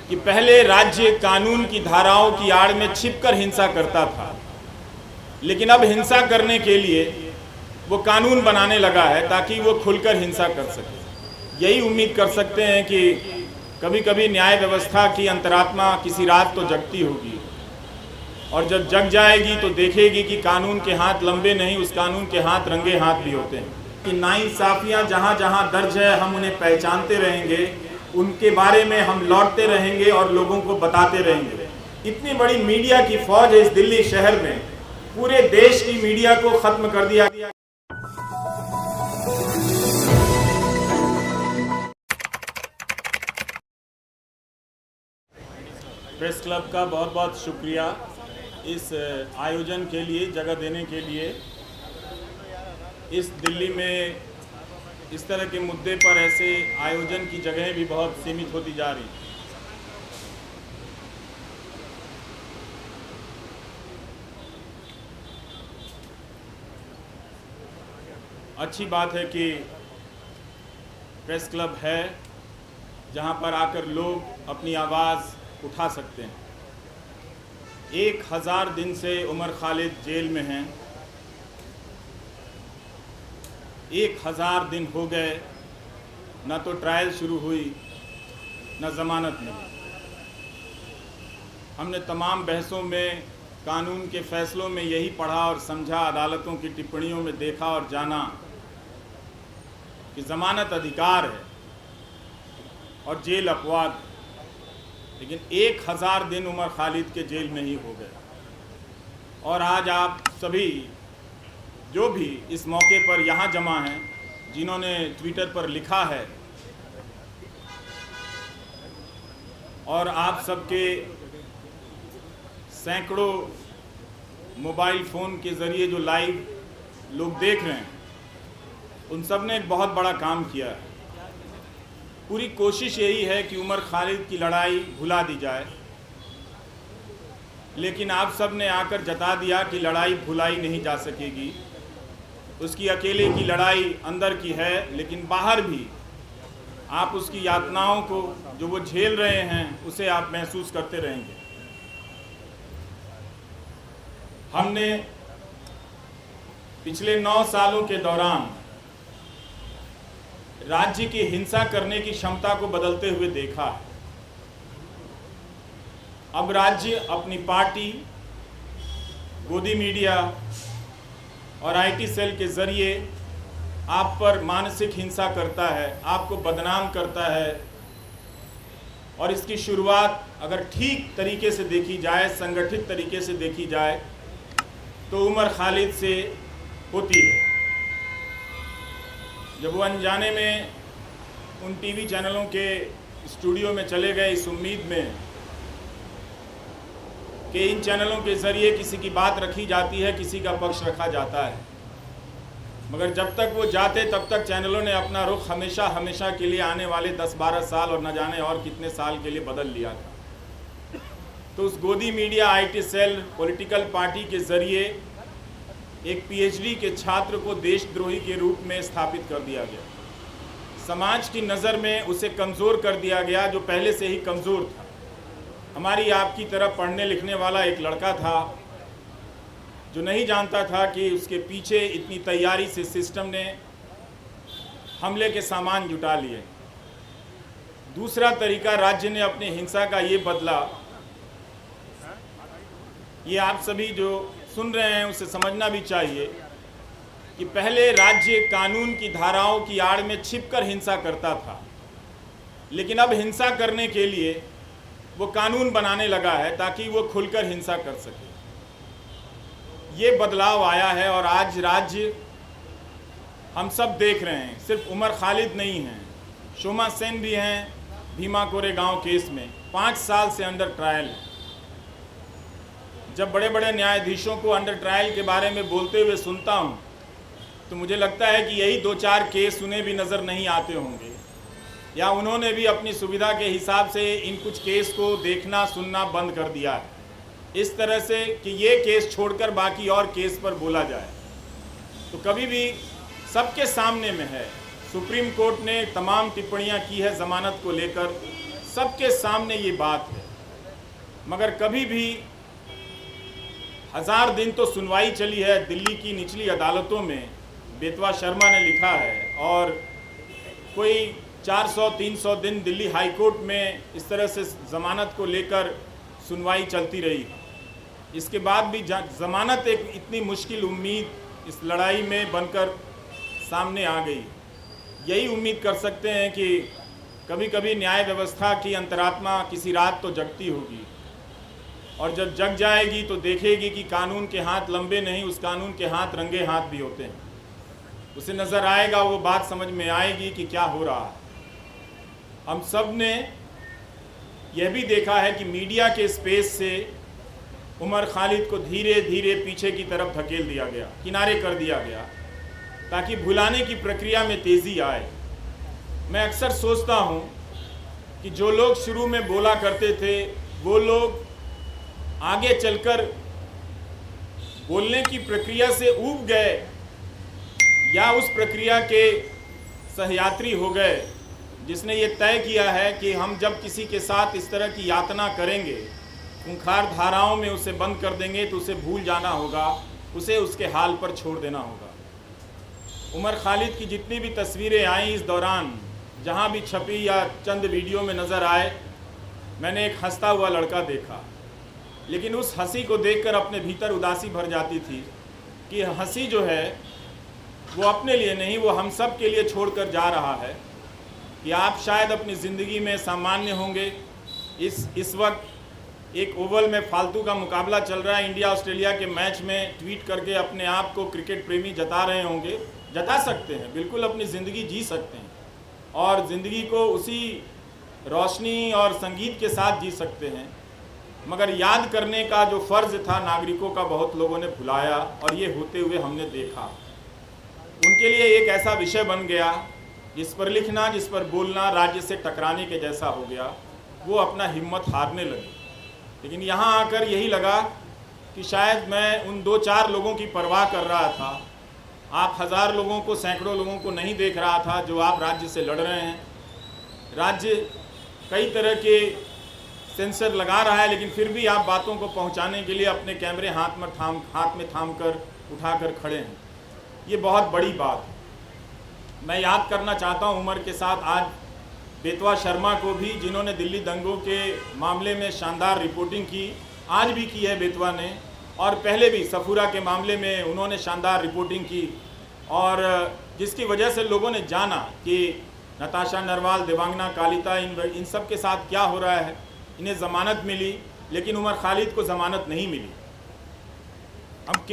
कि पहले राज्य कानून की धाराओं की आड़ में छिपकर हिंसा करता था, लेकिन अब हिंसा करने के लिए वो कानून बनाने लगा है ताकि वो खुलकर हिंसा कर सके। यही उम्मीद कर सकते हैं कि कभी कभी न्याय व्यवस्था की अंतरात्मा किसी रात तो जगती होगी, और जब जग जाएगी तो देखेगी कि कानून के हाथ लंबे नहीं, उस कानून के हाथ रंगे हाथ भी होते हैं। कि नाइंसाफियां जहां जहां दर्ज है हम उन्हें पहचानते रहेंगे, उनके बारे में हम लौटते रहेंगे और लोगों को बताते रहेंगे। इतनी बड़ी मीडिया की फौज है इस दिल्ली शहर में, पूरे देश की मीडिया को खत्म कर दिया गया। प्रेस क्लब का बहुत बहुत शुक्रिया इस आयोजन के लिए, जगह देने के लिए। इस दिल्ली में इस तरह के मुद्दे पर ऐसे आयोजन की जगहें भी बहुत सीमित होती जा रही। अच्छी बात है कि प्रेस क्लब है जहां पर आकर लोग अपनी आवाज़ उठा सकते हैं। 1000 दिन से उमर खालिद जेल में हैं। 1000 दिन हो गए, न तो ट्रायल शुरू हुई न ज़मानत मिली। हमने तमाम बहसों में, कानून के फैसलों में यही पढ़ा और समझा, अदालतों की टिप्पणियों में देखा और जाना कि ज़मानत अधिकार है और जेल अपवाद। लेकिन 1000 दिन उमर खालिद के जेल में ही हो गए। और आज आप सभी जो भी इस मौके पर यहाँ जमा हैं, जिन्होंने ट्विटर पर लिखा है, और आप सबके सैकड़ों मोबाइल फ़ोन के ज़रिए जो लाइव लोग देख रहे हैं, उन सब ने एक बहुत बड़ा काम किया है। पूरी कोशिश यही है कि उमर खालिद की लड़ाई भुला दी जाए, लेकिन आप सब ने आकर जता दिया कि लड़ाई भुलाई नहीं जा सकेगी। उसकी अकेले की लड़ाई अंदर की है, लेकिन बाहर भी आप उसकी यातनाओं को जो वो झेल रहे हैं उसे आप महसूस करते रहेंगे। हमने पिछले 9 सालों के दौरान राज्य की हिंसा करने की क्षमता को बदलते हुए देखा है। अब राज्य अपनी पार्टी, गोदी मीडिया और आईटी सेल के जरिए आप पर मानसिक हिंसा करता है, आपको बदनाम करता है। और इसकी शुरुआत अगर ठीक तरीके से देखी जाए, संगठित तरीके से देखी जाए, तो उमर खालिद से होती है। जब वो अनजाने में उन टीवी चैनलों के स्टूडियो में चले गए इस उम्मीद में कि इन चैनलों के ज़रिए किसी की बात रखी जाती है, किसी का पक्ष रखा जाता है, मगर जब तक वो जाते तब तक चैनलों ने अपना रुख हमेशा हमेशा के लिए, आने वाले 10-12 साल और न जाने और कितने साल के लिए बदल लिया था। तो उस गोदी media, IT cell, political party के ज़रिए एक पीएचडी के छात्र को देशद्रोही के रूप में स्थापित कर दिया गया। समाज की नज़र में उसे कमज़ोर कर दिया गया जो पहले से ही कमज़ोर था। हमारी आपकी तरह पढ़ने लिखने वाला एक लड़का था जो नहीं जानता था कि उसके पीछे इतनी तैयारी से सिस्टम ने हमले के सामान जुटा लिए। दूसरा तरीका राज्य ने अपने हिंसा का ये बदला, ये आप सभी जो सुन रहे हैं उसे समझना भी चाहिए कि पहले राज्य कानून की धाराओं की आड़ में छिपकर हिंसा करता था, लेकिन अब हिंसा करने के लिए वो कानून बनाने लगा है ताकि वो खुलकर हिंसा कर सके। ये बदलाव आया है और आज राज्य, हम सब देख रहे हैं, सिर्फ उमर खालिद नहीं हैं, शोमा सेन भी हैं भीमा कोरेगांव केस में 5 साल से अंडर ट्रायल है। जब बड़े बड़े न्यायाधीशों को अंडर ट्रायल के बारे में बोलते हुए सुनता हूँ तो मुझे लगता है कि यही 2-4 केस उन्हें भी नज़र नहीं आते होंगे, या उन्होंने भी अपनी सुविधा के हिसाब से इन कुछ केस को देखना सुनना बंद कर दिया है, इस तरह से कि ये केस छोड़कर बाकी और केस पर बोला जाए। तो कभी भी सबके सामने में है, सुप्रीम कोर्ट ने तमाम टिप्पणियां की है ज़मानत को लेकर, सबके सामने ये बात है, मगर कभी भी 1000 दिन तो सुनवाई चली है दिल्ली की निचली अदालतों में, बेतवा शर्मा ने लिखा है, और कोई 400-300 दिन दिल्ली हाई कोर्ट में इस तरह से ज़मानत को लेकर सुनवाई चलती रही। इसके बाद भी ज़मानत एक इतनी मुश्किल उम्मीद इस लड़ाई में बनकर सामने आ गई। यही उम्मीद कर सकते हैं कि कभी कभी न्याय व्यवस्था की अंतरात्मा किसी रात तो जगती होगी, और जब जग जाएगी तो देखेगी कि कानून के हाथ लंबे नहीं, उस कानून के हाथ रंगे हाथ भी होते हैं। उसे नज़र आएगा, वो बात समझ में आएगी कि क्या हो रहा है। हम सब ने यह भी देखा है कि मीडिया के स्पेस से उमर खालिद को धीरे धीरे पीछे की तरफ धकेल दिया गया, किनारे कर दिया गया, ताकि भुलाने की प्रक्रिया में तेज़ी आए। मैं अक्सर सोचता हूँ कि जो लोग शुरू में बोला करते थे वो लोग आगे चलकर बोलने की प्रक्रिया से ऊब गए, या उस प्रक्रिया के सहयात्री हो गए जिसने ये तय किया है कि हम जब किसी के साथ इस तरह की यातना करेंगे, खूंखार धाराओं में उसे बंद कर देंगे, तो उसे भूल जाना होगा, उसे उसके हाल पर छोड़ देना होगा। उमर खालिद की जितनी भी तस्वीरें आई इस दौरान, जहाँ भी छपी या चंद वीडियो में नज़र आए, मैंने एक हंसता हुआ लड़का देखा, लेकिन उस हंसी को देखकर अपने भीतर उदासी भर जाती थी कि हंसी जो है वो अपने लिए नहीं, वो हम सब के लिए छोड़कर जा रहा है कि आप शायद अपनी ज़िंदगी में सामान्य होंगे। इस वक्त एक ओवल में फालतू का मुकाबला चल रहा है, इंडिया ऑस्ट्रेलिया के मैच में ट्वीट करके अपने आप को क्रिकेट प्रेमी जता रहे होंगे। जता सकते हैं, बिल्कुल अपनी ज़िंदगी जी सकते हैं, और ज़िंदगी को उसी रोशनी और संगीत के साथ जी सकते हैं, मगर याद करने का जो फ़र्ज़ था नागरिकों का बहुत लोगों ने भुलाया, और ये होते हुए हमने देखा। उनके लिए एक ऐसा विषय बन गया जिस पर लिखना, जिस पर बोलना राज्य से टकराने के जैसा हो गया। वो अपना हिम्मत हारने लगे। लेकिन यहाँ आकर यही लगा कि शायद मैं उन 2-4 लोगों की परवाह कर रहा था। आप 1000 लोगों को, सैकड़ों लोगों को नहीं देख रहा था जो आप राज्य से लड़ रहे हैं। राज्य कई तरह के सेंसर लगा रहा है, लेकिन फिर भी आप बातों को पहुंचाने के लिए अपने कैमरे हाथ में थाम कर उठाकर खड़े हैं। ये बहुत बड़ी बात है। मैं याद करना चाहता हूं उमर के साथ आज बेतवा शर्मा को भी, जिन्होंने दिल्ली दंगों के मामले में शानदार रिपोर्टिंग की, आज भी की है बेतवा ने, और पहले भी सफूरा के मामले में उन्होंने शानदार रिपोर्टिंग की, और जिसकी वजह से लोगों ने जाना कि नताशा नरवाल, देवांगना कालिता, इन सब के साथ क्या हो रहा है। इन्हें ज़मानत मिली, लेकिन उमर खालिद को ज़मानत नहीं मिली। हम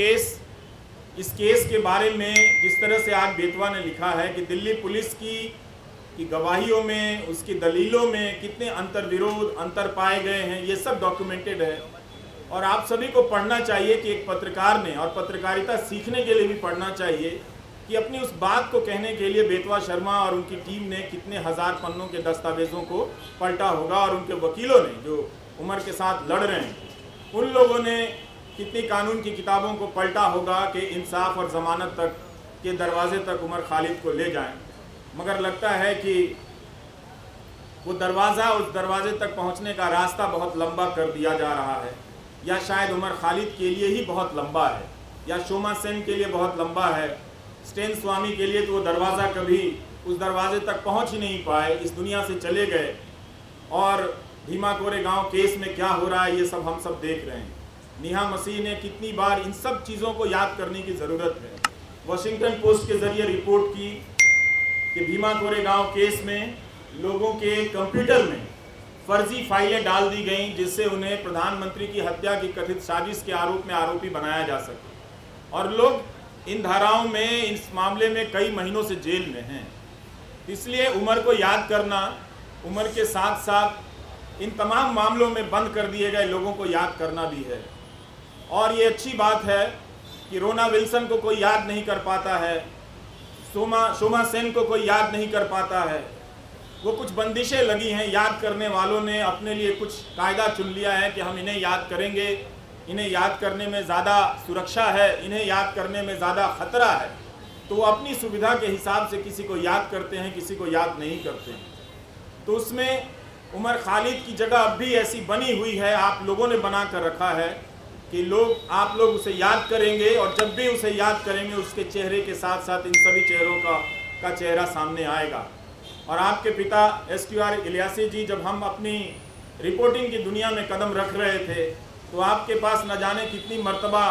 इस केस के बारे में जिस तरह से आज बेतवा ने लिखा है कि दिल्ली पुलिस की गवाहियों में, उसकी दलीलों में कितने अंतर्विरोध, अंतर पाए गए हैं, ये सब डॉक्यूमेंटेड है। और आप सभी को पढ़ना चाहिए कि एक पत्रकार ने, और पत्रकारिता सीखने के लिए भी पढ़ना चाहिए कि अपनी उस बात को कहने के लिए बेतवा शर्मा और उनकी टीम ने कितने 1000 पन्नों के दस्तावेज़ों को पलटा होगा, और उनके वकीलों ने जो उमर के साथ लड़ रहे हैं, उन लोगों ने कितनी कानून की किताबों को पलटा होगा कि इंसाफ और ज़मानत तक के दरवाजे तक उमर खालिद को ले जाएं। मगर लगता है कि वो दरवाज़ा, उस दरवाजे तक पहुंचने का रास्ता बहुत लंबा कर दिया जा रहा है, या शायद उमर खालिद के लिए ही बहुत लंबा है, या शोमा सेन के लिए बहुत लंबा है। स्टेन स्वामी के लिए तो वो दरवाज़ा कभी उस दरवाजे तक पहुंच ही नहीं पाए, इस दुनिया से चले गए। और भीमा कोरेगांव केस में क्या हो रहा है ये सब हम सब देख रहे हैं। नेहा मसीह ने कितनी बार, इन सब चीज़ों को याद करने की ज़रूरत है। वॉशिंगटन पोस्ट के ज़रिए रिपोर्ट की कि भीमा कोरेगांव केस में लोगों के कंप्यूटर में फर्जी फाइलें डाल दी गईं, जिससे उन्हें प्रधानमंत्री की हत्या की कथित साजिश के आरोप में आरोपी बनाया जा सके, और लोग इन धाराओं में, इस मामले में कई महीनों से जेल में हैं। इसलिए उमर को याद करना, उमर के साथ साथ इन तमाम मामलों में बंद कर दिए गए लोगों को याद करना भी है। और ये अच्छी बात है कि रोना विल्सन को कोई याद नहीं कर पाता है, शोमा सेन को कोई याद नहीं कर पाता है। वो कुछ बंदिशें लगी हैं, याद करने वालों ने अपने लिए कुछ कायदा चुन लिया है कि हम इन्हें याद करेंगे, इन्हें याद करने में ज़्यादा सुरक्षा है, इन्हें याद करने में ज़्यादा खतरा है। तो वो अपनी सुविधा के हिसाब से किसी को याद करते हैं, किसी को याद नहीं करते हैं। तो उसमें उमर खालिद की जगह अब भी ऐसी बनी हुई है, आप लोगों ने बना कर रखा है कि आप लोग उसे याद करेंगे, और जब भी उसे याद करेंगे उसके चेहरे के साथ साथ इन सभी चेहरों का चेहरा सामने आएगा। और आपके पिता SQR इलियासी जी, जब हम अपनी रिपोर्टिंग की दुनिया में कदम रख रहे थे तो आपके पास न जाने कितनी मर्तबा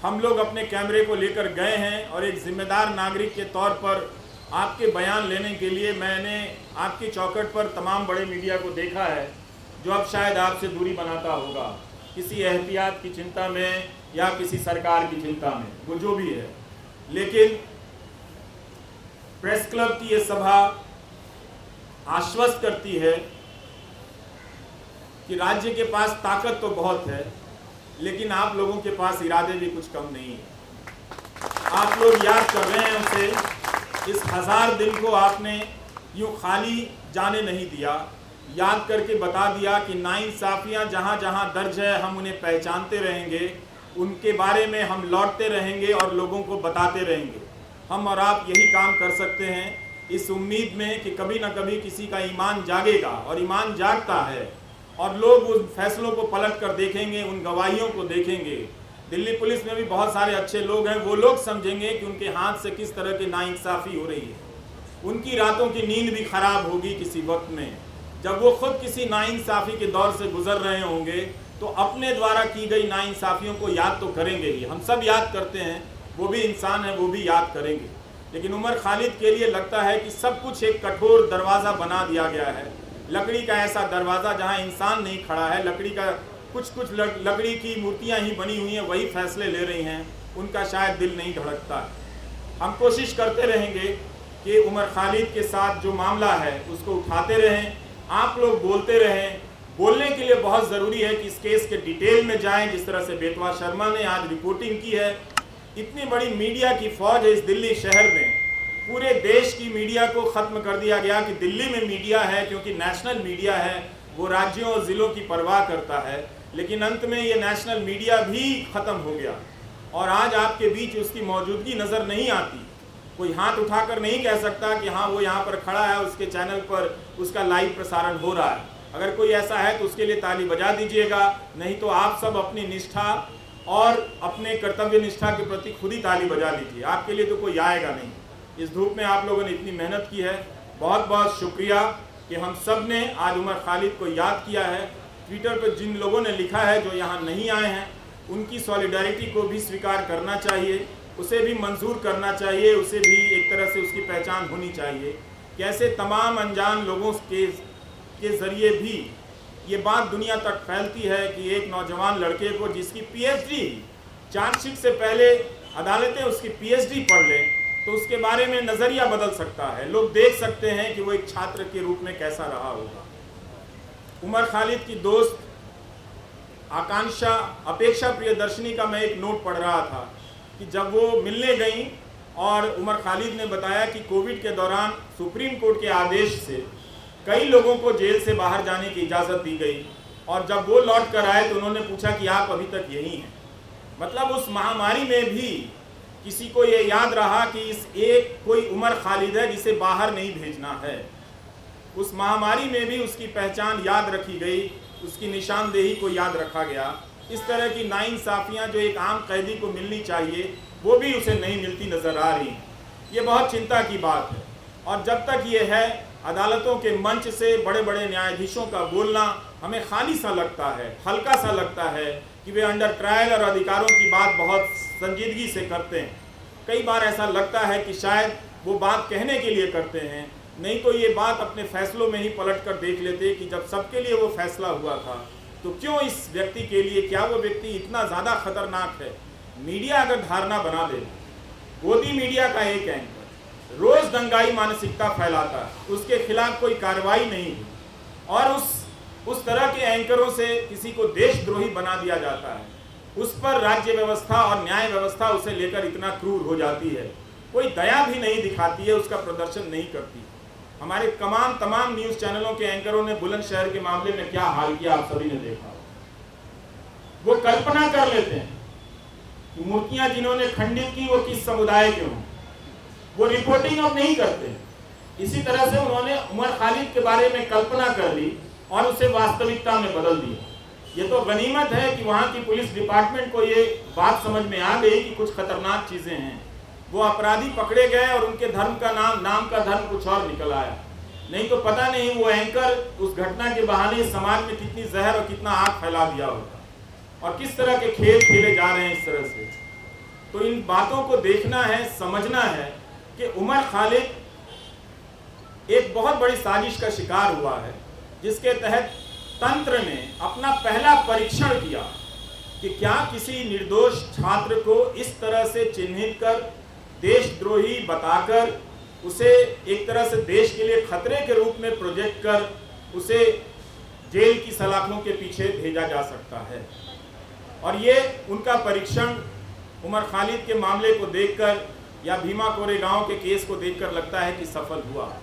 हम लोग अपने कैमरे को लेकर गए हैं, और एक जिम्मेदार नागरिक के तौर पर आपके बयान लेने के लिए मैंने आपकी चौखट पर तमाम बड़े मीडिया को देखा है, जो अब शायद आपसे दूरी बनाता होगा, किसी एहतियात की चिंता में या किसी सरकार की चिंता में, वो जो भी है। लेकिन प्रेस क्लब की ये सभा आश्वस्त करती है कि राज्य के पास ताकत तो बहुत है, लेकिन आप लोगों के पास इरादे भी कुछ कम नहीं है। आप लोग याद कर रहे हैं उसे, इस 1000 दिन को आपने यूँ खाली जाने नहीं दिया, याद करके बता दिया कि नाइंसाफियाँ जहाँ जहाँ दर्ज है हम उन्हें पहचानते रहेंगे, उनके बारे में हम लौटते रहेंगे और लोगों को बताते रहेंगे। हम और आप यही काम कर सकते हैं, इस उम्मीद में कि कभी ना कभी किसी का ईमान जागेगा, और ईमान जागता है और लोग उन फैसलों को पलट कर देखेंगे, उन गवाहियों को देखेंगे। दिल्ली पुलिस में भी बहुत सारे अच्छे लोग हैं, वो लोग समझेंगे कि उनके हाथ से किस तरह की नाइंसाफ़ी हो रही है। उनकी रातों की नींद भी खराब होगी किसी वक्त में, जब वो खुद किसी नाइंसाफ़ी के दौर से गुजर रहे होंगे, तो अपने द्वारा की गई नाइंसाफ़ियों को याद तो करेंगे ही। हम सब याद करते हैं, वो भी इंसान है, वो भी याद करेंगे। लेकिन उमर खालिद के लिए लगता है कि सब कुछ एक कठोर दरवाज़ा बना दिया गया है, लकड़ी का ऐसा दरवाज़ा जहां इंसान नहीं खड़ा है, लकड़ी का कुछ लकड़ी की मूर्तियां ही बनी हुई हैं, वही फैसले ले रही हैं, उनका शायद दिल नहीं धड़कता है। हम कोशिश करते रहेंगे कि उमर खालिद के साथ जो मामला है उसको उठाते रहें, आप लोग बोलते रहें। बोलने के लिए बहुत ज़रूरी है कि इस केस के डिटेल में जाएं, जिस तरह से बेतवा शर्मा ने आज रिपोर्टिंग की है। इतनी बड़ी मीडिया की फौज है इस दिल्ली शहर में, पूरे देश की मीडिया को ख़त्म कर दिया गया कि दिल्ली में मीडिया है, क्योंकि नेशनल मीडिया है, वो राज्यों और ज़िलों की परवाह करता है। लेकिन अंत में ये नेशनल मीडिया भी ख़त्म हो गया, और आज आपके बीच उसकी मौजूदगी नज़र नहीं आती। कोई हाथ उठाकर नहीं कह सकता कि हाँ वो यहाँ पर खड़ा है, उसके चैनल पर उसका लाइव प्रसारण हो रहा है। अगर कोई ऐसा है तो उसके लिए ताली बजा दीजिएगा, नहीं तो आप सब अपनी निष्ठा और अपने कर्तव्य निष्ठा के प्रति खुद ही ताली बजा लीजिए, आपके लिए तो कोई आएगा नहीं। इस धूप में आप लोगों ने इतनी मेहनत की है, बहुत बहुत शुक्रिया कि हम सब ने आज उमर खालिद को याद किया है। ट्विटर पर जिन लोगों ने लिखा है जो यहाँ नहीं आए हैं, उनकी सॉलिडारिटी को भी स्वीकार करना चाहिए, उसे भी मंजूर करना चाहिए, उसे भी एक तरह से उसकी पहचान होनी चाहिए। कैसे तमाम अनजान लोगों के ज़रिए भी ये बात दुनिया तक फैलती है कि एक नौजवान लड़के को जिसकी PhD, चार्जशीट से पहले अदालतें उसकी PhD पढ़ लें तो उसके बारे में नज़रिया बदल सकता है। लोग देख सकते हैं कि वो एक छात्र के रूप में कैसा रहा होगा। उमर खालिद की दोस्त अपेक्षा प्रियदर्शनी का मैं एक नोट पढ़ रहा था कि जब वो मिलने गई और उमर खालिद ने बताया कि कोविड के दौरान सुप्रीम कोर्ट के आदेश से कई लोगों को जेल से बाहर जाने की इजाज़त दी गई, और जब वो लौट कर आए तो उन्होंने पूछा कि आप अभी तक यहीं हैं। मतलब उस महामारी में भी किसी को ये याद रहा कि इस एक कोई उमर खालिद है जिसे बाहर नहीं भेजना है। उस महामारी में भी उसकी पहचान याद रखी गई, उसकी निशानदेही को याद रखा गया। इस तरह की नाइंसाफ़ियाँ जो एक आम कैदी को मिलनी चाहिए वो भी उसे नहीं मिलती नज़र आ रही। ये बहुत चिंता की बात है, और जब तक ये है, अदालतों के मंच से बड़े बड़े न्यायाधीशों का बोलना हमें खाली सा लगता है, हल्का सा लगता है कि वे अंडर ट्रायल और अधिकारों की बात बहुत संजीदगी से करते हैं। कई बार ऐसा लगता है कि शायद वो बात कहने के लिए करते हैं, नहीं तो ये बात अपने फैसलों में ही पलट कर देख लेते कि जब सबके लिए वो फैसला हुआ था तो क्यों इस व्यक्ति के लिए, क्या वो व्यक्ति इतना ज़्यादा खतरनाक है। मीडिया अगर धारणा बना दे, गोदी मीडिया का एक एंकर रोज़ दंगाई मानसिकता फैलाता है, उसके खिलाफ कोई कार्रवाई नहीं हुई, और उस तरह के एंकरों से किसी को देशद्रोही बना दिया जाता है, उस पर राज्य व्यवस्था और न्याय व्यवस्था उसे लेकर इतना क्रूर हो जाती है, कोई दया भी नहीं दिखाती है, उसका प्रदर्शन नहीं करती। हमारे तमाम न्यूज़ चैनलों के एंकरों ने बुलंदशहर के मामले में क्या हाल किया आप सभी ने देखा। वो कल्पना कर लेते हैं कि मूर्तियां जिन्होंने खंडित की वो किस समुदाय के हों, वो रिपोर्टिंग अब नहीं करते। इसी तरह से उन्होंने उमर खालिद के बारे में कल्पना कर ली और उसे वास्तविकता में बदल दिया। ये तो गनीमत है कि वहाँ की पुलिस डिपार्टमेंट को ये बात समझ में आ गई कि कुछ खतरनाक चीजें हैं। वो अपराधी पकड़े गए और उनके धर्म का नाम का धर्म कुछ और निकल आया। नहीं तो पता नहीं वो एंकर उस घटना के बहाने समाज में कितनी जहर और कितना आग फैला दिया होता और किस तरह के खेल खेले जा रहे हैं इस तरह से। तो इन बातों को देखना है, समझना है कि उमर खालिद एक बहुत बड़ी साजिश का शिकार हुआ है, जिसके तहत तंत्र ने अपना पहला परीक्षण किया कि क्या किसी निर्दोष छात्र को इस तरह से चिन्हित कर, देशद्रोही बताकर, उसे एक तरह से देश के लिए खतरे के रूप में प्रोजेक्ट कर उसे जेल की सलाखों के पीछे भेजा जा सकता है। और ये उनका परीक्षण उमर खालिद के मामले को देखकर या भीमा कोरेगांव के केस को देखकर लगता है कि सफल हुआ।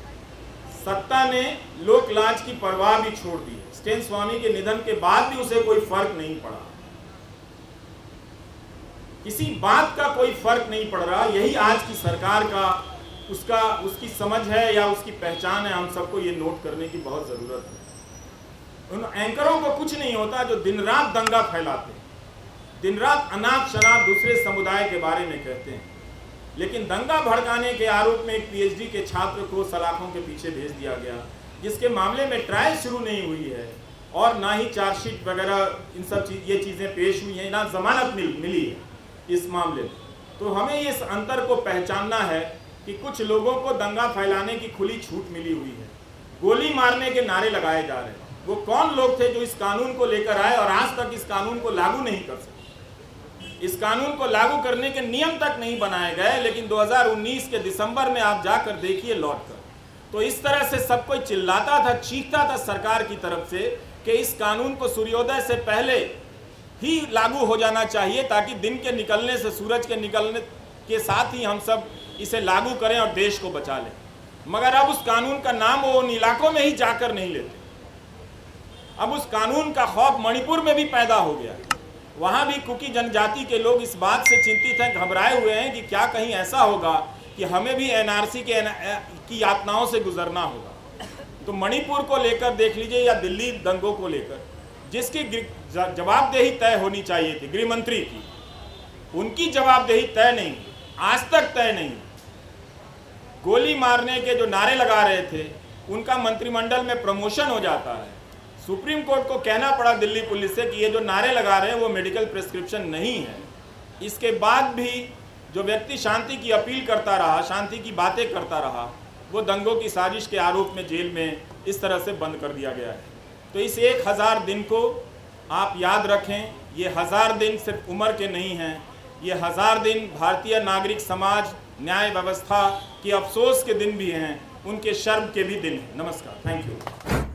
सत्ता ने लोक लाज की परवाह भी छोड़ दी। स्टेन स्वामी के निधन के बाद भी उसे कोई फर्क नहीं पड़ा, किसी बात का कोई फर्क नहीं पड़ रहा। यही आज की सरकार का उसकी समझ है या उसकी पहचान है। हम सबको ये नोट करने की बहुत जरूरत है। उन एंकरों को कुछ नहीं होता जो दिन रात दंगा फैलाते, दिन रात अनाप शनाप दूसरे समुदाय के बारे में कहते हैं, लेकिन दंगा भड़काने के आरोप में एक पीएचडी के छात्र को सलाखों के पीछे भेज दिया गया, जिसके मामले में ट्रायल शुरू नहीं हुई है और ना ही चार्जशीट वगैरह इन सब ये चीज़ें पेश हुई हैं, ना जमानत मिली है इस मामले में। तो हमें इस अंतर को पहचानना है कि कुछ लोगों को दंगा फैलाने की खुली छूट मिली हुई है, गोली मारने के नारे लगाए जा रहे हैं। वो कौन लोग थे जो इस कानून को लेकर आए और आज तक इस कानून को लागू नहीं कर सके। इस कानून को लागू करने के नियम तक नहीं बनाए गए, लेकिन 2019 के दिसंबर में आप जाकर देखिए लौट कर, तो इस तरह से सब कोई चिल्लाता था, चीखता था सरकार की तरफ से कि इस कानून को सूर्योदय से पहले ही लागू हो जाना चाहिए, ताकि दिन के निकलने से, सूरज के निकलने के साथ ही हम सब इसे लागू करें और देश को बचा लें। मगर अब उस कानून का नाम वो उन इलाकों में ही जाकर नहीं लेते। अब उस कानून का खौफ मणिपुर में भी पैदा हो गया। वहाँ भी कुकी जनजाति के लोग इस बात से चिंतित हैं, घबराए हुए हैं कि क्या कहीं ऐसा होगा कि हमें भी एनआरसी की यातनाओं से गुजरना होगा। तो मणिपुर को लेकर देख लीजिए या दिल्ली दंगों को लेकर, जिसकी जवाबदेही तय होनी चाहिए थी गृह मंत्री की, उनकी जवाबदेही तय नहीं, आज तक तय नहीं। गोली मारने के जो नारे लगा रहे थे उनका मंत्रिमंडल में प्रमोशन हो जाता है। सुप्रीम कोर्ट को कहना पड़ा दिल्ली पुलिस से कि ये जो नारे लगा रहे हैं वो मेडिकल प्रिस्क्रिप्शन नहीं है। इसके बाद भी जो व्यक्ति शांति की अपील करता रहा, शांति की बातें करता रहा, वो दंगों की साजिश के आरोप में जेल में इस तरह से बंद कर दिया गया है। तो इस 1000 दिन को आप याद रखें। ये 1000 दिन सिर्फ उम्र के नहीं हैं, ये 1000 दिन भारतीय नागरिक समाज, न्याय व्यवस्था के अफसोस के दिन भी हैं, उनके शर्म के भी दिन हैं। नमस्कार, थैंक यू।